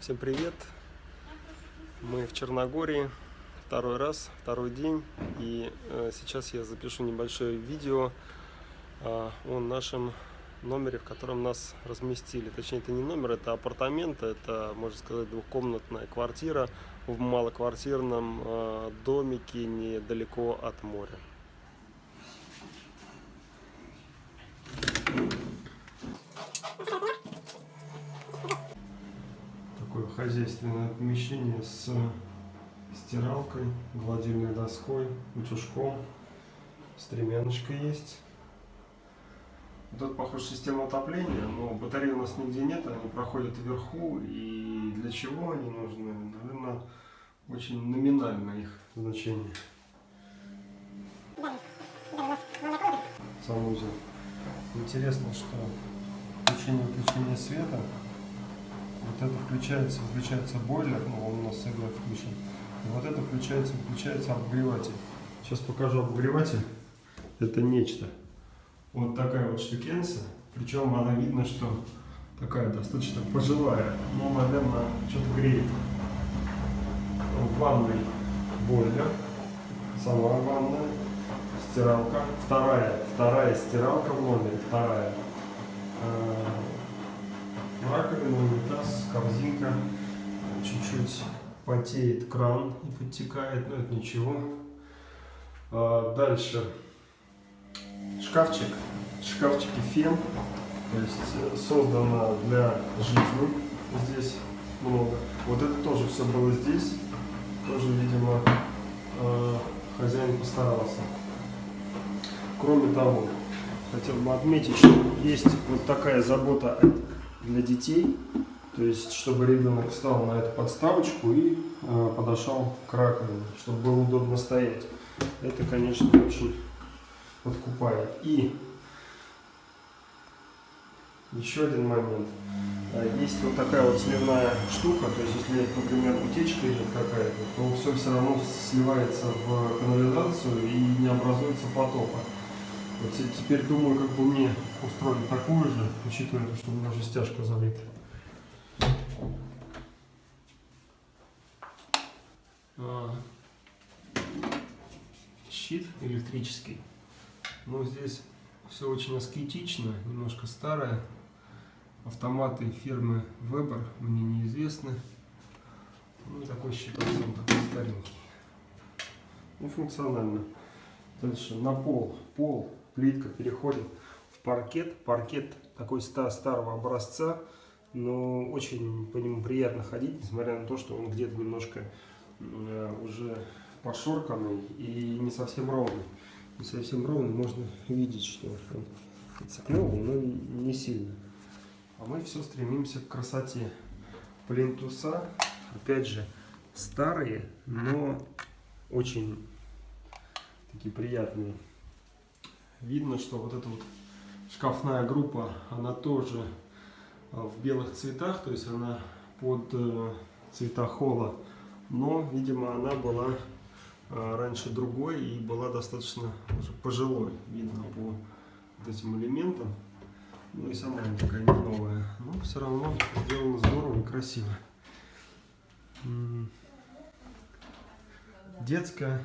Всем привет! Мы в Черногории, второй день, и сейчас я запишу небольшое видео о нашем номере, в котором нас разместили. Точнее, это не номер, это апартаменты, это, можно сказать, двухкомнатная квартира в малоквартирном домике недалеко от моря. Такое хозяйственное помещение с стиралкой, гладильной доской, утюжком, стремяночка есть. Тут, похоже, система отопления, но батареи у нас нигде нет, они проходят вверху, и для чего они нужны, наверное, очень номинально их значение. Санузел. Интересно, что включение-выключение света. Вот это выключается бойлер, но он у нас всегда включен. И вот это выключается обогреватель. Сейчас покажу обогреватель. Это нечто. Вот такая вот штукенция. Причем она видно, что такая достаточно пожилая. Но, наверное, что-то греет. В ванной бойлер. Сама ванная. Стиралка. Вторая стиралка в номере. Вторая. Раковина, унитаз, корзинка, чуть-чуть потеет кран и подтекает, но это ничего. Дальше шкафчики фен, то есть создано для жизни, здесь много. Вот это тоже все было здесь, тоже, видимо, хозяин постарался. Кроме того, хотел бы отметить, что есть вот такая забота для детей, то есть чтобы ребенок встал на эту подставочку и подошел к раковине, чтобы было удобно стоять. Это, конечно, очень подкупает. И еще один момент. Есть вот такая вот сливная штука, то есть если, например, утечка идет какая-то, то все равно сливается в канализацию и не образуется потока. Вот теперь думаю, как бы мне устроить такую же, учитывая, что у меня уже стяжка залита. Щит электрический. Но здесь все очень аскетично, немножко старое. Автоматы фирмы Weber мне неизвестны. Ну и такой щит такой старенький. Ну, функционально. Дальше на пол. Плитка переходит в паркет. Паркет такой старого образца, но очень по нему приятно ходить, несмотря на то, что он где-то немножко уже пошорканный и не совсем ровный. Не совсем ровный, можно видеть, что он клевый, но не сильно. А мы все стремимся к красоте. Плинтуса, опять же, старые, но очень такие приятные. Видно, что вот эта вот шкафная группа, она тоже в белых цветах, то есть она под цвета холла, но, видимо, она была раньше другой и была достаточно уже пожилой, видно по вот этим элементам. Ну и сама она такая не новая, но все равно сделано здорово и красиво. Детская,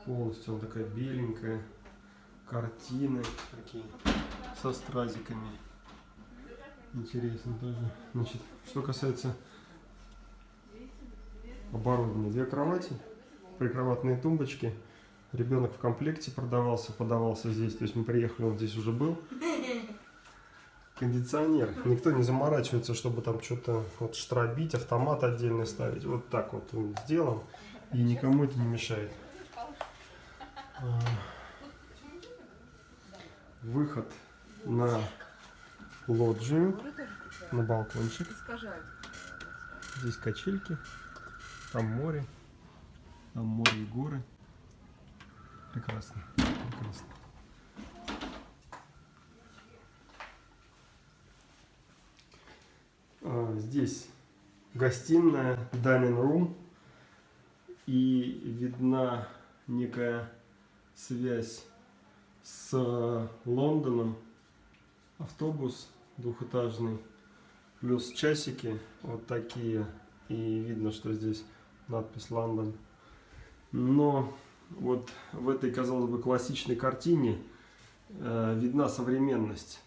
полностью она такая беленькая. Картины такие со стразиками. Интересно тоже. Значит, что касается оборудования. 2 кровати, прикроватные тумбочки. Ребенок в комплекте подавался здесь. То есть мы приехали, он здесь уже был. Кондиционер. Никто не заморачивается, чтобы там что-то вот штробить, автомат отдельно ставить. Вот так вот он сделан. И никому это не мешает. Выход на лоджию, на балкончик. Здесь качельки, там море и горы. Прекрасно, прекрасно. Здесь гостиная, dining room, и видна некая связь с Лондоном. Автобус двухэтажный Плюс часики вот такие. И видно, что здесь надпись London. Но вот в этой, казалось бы, классичной картине видна современность.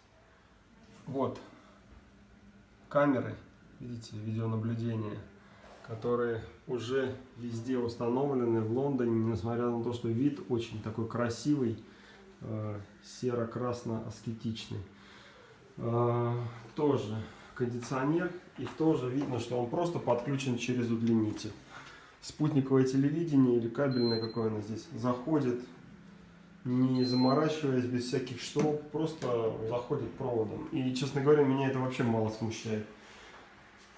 Вот камеры, видите, видеонаблюдение, которые уже везде установлены в Лондоне, несмотря на то, что вид очень такой красивый, серо-красно-аскетичный. Тоже кондиционер, и тоже видно, что он просто подключен через удлинитель. Спутниковое телевидение или кабельное, какое оно здесь, заходит, не заморачиваясь, без всяких штроп, просто заходит проводом. И, честно говоря, меня это вообще мало смущает.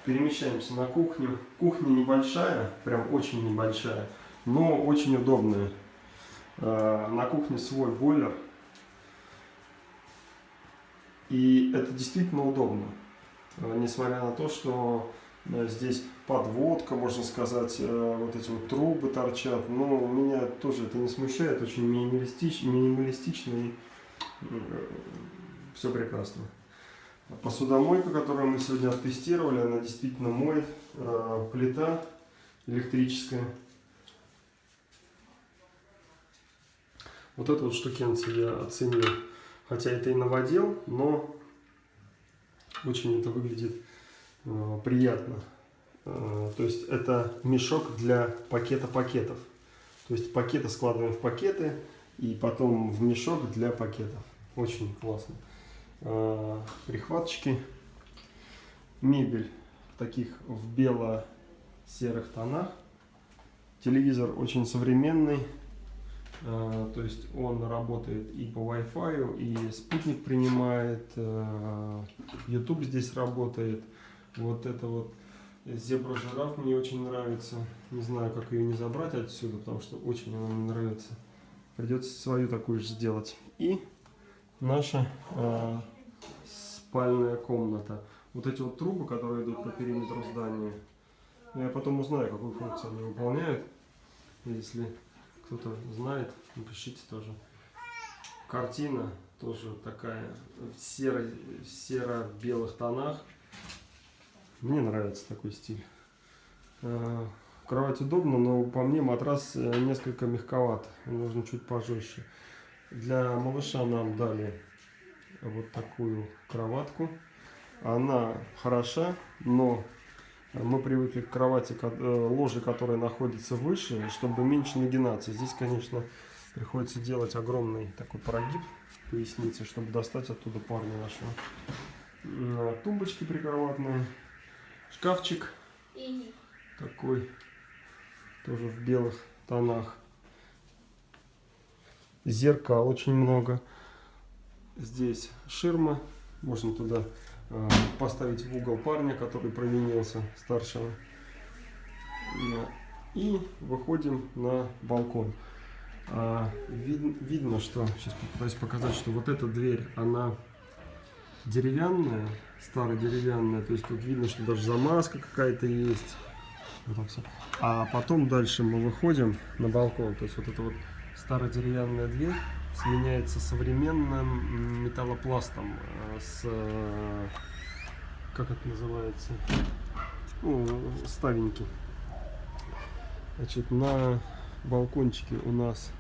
Перемещаемся на кухню. Кухня небольшая, прям очень небольшая, но очень удобная. На кухне свой бойлер. И это действительно удобно. Несмотря на то, что здесь подводка, можно сказать, вот эти вот трубы торчат. Но меня тоже это не смущает. Очень минималистично и все прекрасно. Посудомойка, которую мы сегодня оттестировали, она действительно моет. Плита электрическая. Вот эту вот штукенцию я оценил. Хотя это и новодел, но очень это выглядит приятно. То есть это мешок для пакета пакетов. То есть пакеты складываем в пакеты и потом в мешок для пакетов. Очень классно. Прихваточки. Мебель таких в бело-серых тонах. Телевизор очень современный. То есть он работает и по Wi-Fi, и спутник принимает, YouTube здесь работает. Вот это вот зебра-жираф мне очень нравится. Не знаю, как ее не забрать отсюда, потому что очень она мне нравится. Придется свою такую же сделать. И наша спальная комната. Вот эти вот трубы, которые идут по периметру здания, я потом узнаю, какую функцию они выполняют. Если кто-то знает, напишите тоже. Картина тоже такая в серо-белых тонах. Мне нравится такой стиль. Кровать удобна, но по мне матрас несколько мягковат. Нужно чуть пожестче. Для малыша нам дали вот такую кроватку. Она хороша, но мы привыкли к кровати, ложе, которая находится выше, чтобы меньше нагинаться. Здесь, конечно, приходится делать огромный такой прогиб в пояснице, чтобы достать оттуда парня нашего. Тумбочки прикроватные, шкафчик такой, тоже в белых тонах. Зеркал очень много. Здесь ширма, можно туда поставить в угол парня, который провинился, старшего. И выходим на балкон. Видно, что, сейчас попытаюсь показать, что вот эта дверь, она деревянная, стародеревянная, то есть тут видно, что даже замазка какая-то есть. Вот так все. А потом дальше мы выходим на балкон, то есть вот эта вот стародеревянная дверь сменяется современным металлопластом с, как это называется, ну, ставеньки. Значит, на балкончике у нас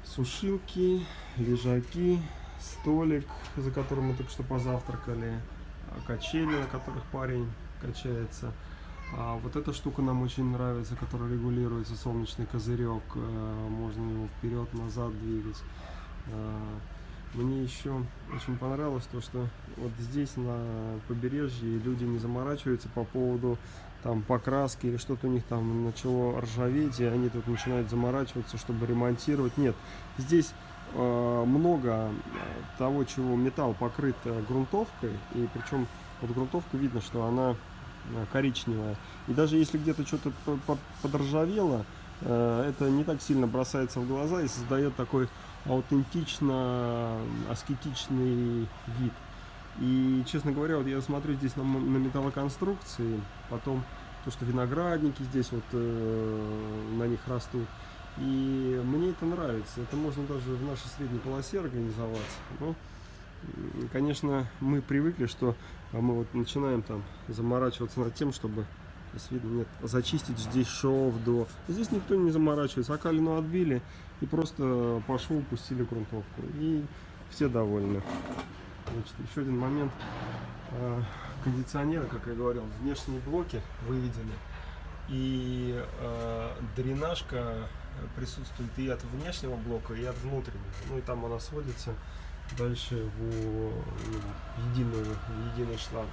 сушилки, лежаки, столик, за которым мы только что позавтракали, качели, на которых парень качается. А вот эта штука нам очень нравится, которая регулируется, солнечный козырек, можно его вперед-назад двигать. Мне еще очень понравилось то, что вот здесь на побережье люди не заморачиваются по поводу там покраски или что-то у них там начало ржаветь, и они тут начинают заморачиваться, чтобы ремонтировать. Нет, здесь много того, чего металл покрыт грунтовкой, и причем вот грунтовка видно, что она коричневая. И даже если где-то что-то подржавело, это не так сильно бросается в глаза и создает такой аутентично-аскетичный вид. И, честно говоря, вот я смотрю здесь на металлоконструкции, потом то, что виноградники здесь вот на них растут. И мне это нравится. Это можно даже в нашей средней полосе организовать. Но Конечно, мы привыкли, что мы вот начинаем там заморачиваться над тем, чтобы, здесь видно, нет, зачистить здесь шов до. Здесь никто не заморачивается, окалину отбили и просто по шву пустили грунтовку. И все довольны. Значит, еще один момент. Кондиционеры, как я говорил, внешние блоки выведены. И дренажка присутствует и от внешнего блока, и от внутреннего. Ну и там она сводится дальше в единый шланг.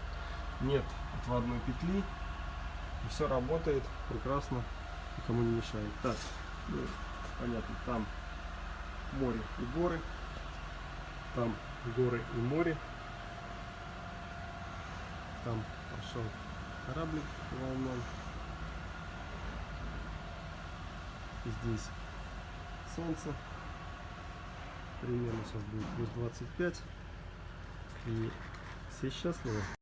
Нет отводной петли. И все работает прекрасно, никому не мешает. Так, ну, понятно, там море и горы. Там горы и море. Там пошел кораблик волной. Здесь солнце. Примерно сейчас будет плюс 25. И все счастливы.